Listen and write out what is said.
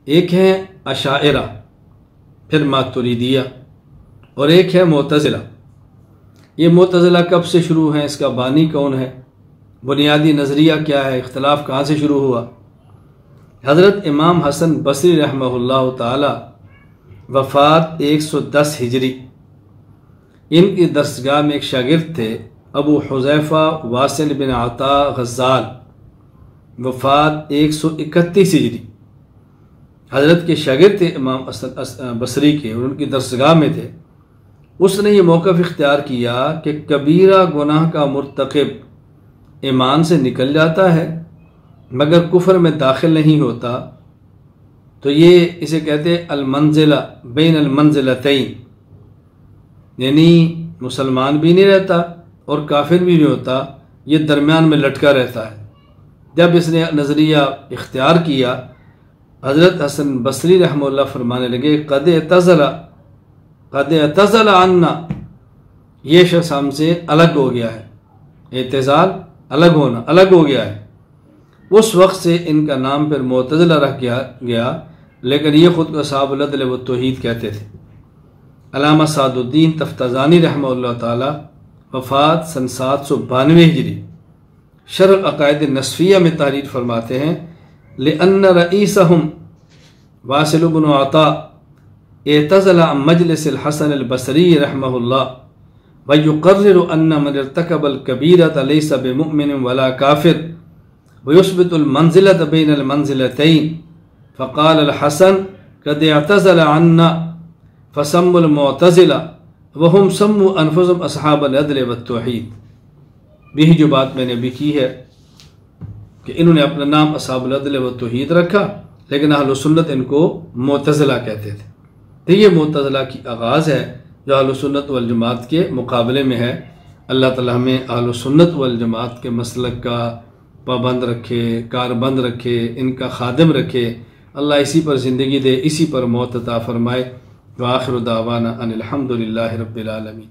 ایک ہیں اشاعرہ، پھر ماتریدیہ، اور ایک ہے معتزلہ۔ یہ معتزلہ کب سے شروع ہیں، اس کا بانی کون ہے، بنیادی نظریہ کیا ہے، اختلاف کہاں سے شروع ہوا؟ حضرت امام حسن بصری رحمہ اللہ تعالی وفات 110 ہجری، ان کی درسگاہ میں ایک شاگرد تھے ابو حذیفہ واصل بن عطا غزال، وفات 131 ہجری۔ حضرت کے شاگرد تھے امام حسن بصری کے، اور ان کی درسگاہ میں تھے۔ اس نے یہ موقف اختیار کیا کہ کبیرہ گناہ کا مرتکب ایمان سے نکل جاتا ہے مگر کفر میں داخل نہیں ہوتا، تو یہ اسے کہتے ہیں المنزلہ بین المنزلتین، یعنی مسلمان بھی نہیں رہتا اور کافر بھی نہیں ہوتا، یہ درمیان میں لٹکا رہتا ہے۔ جب اس نے نظریہ اختیار کیا، حضرت حسن بصری رحمہ اللہ فرمانے لگے قد اعتزل عنا، یہ شخص ہم سے الگ ہو گیا ہے، اعتزال الگ ہونا، الگ ہو گیا ہے۔ اس وقت سے ان کا نام پھر معتزلہ رکھ گیا، لیکن یہ خود کو اصحاب العدل و توحید کہتے تھے۔ علامہ سعد الدین تفتزانی رحمہ اللہ تعالی وفات سن 792 ہجری، شرح عقائد نصفیہ میں تحریر فرماتے ہیں لأن رئیسہم واصل بن عطا اعتزل عن مجلس الحسن البصری رحمہ اللہ ویقرر ان من ارتکب الکبیرۃ لیس بمؤمن ولا کافر ويثبت المنزلة بين المنزلتين، فقال الحسن قد اعتزل عنا فسموا المعتزلة وهم سموا انفسهم اصحاب العدل والتوحید۔ یہی جو بات میں نے بھی کی ہے کہ انہوں نے اپنا نام اصحاب العدل والتوحید رکھا، لیکن اہل سنت ان کو معتزلہ کہتے تھے۔ تو یہ معتزلہ کی آغاز ہے جو اہل سنت والجماعت کے مقابلے میں ہے۔ اللہ تعالی ہمیں اہل سنت والجماعت کے مسلک کا پابند رکھے، کاربند رکھے، ان کا خادم رکھے۔ اللہ اسی پر زندگی دے، اسی پر موت عطا فرمائے۔ وآخر دعوانا ان الحمد للہ رب العالمین۔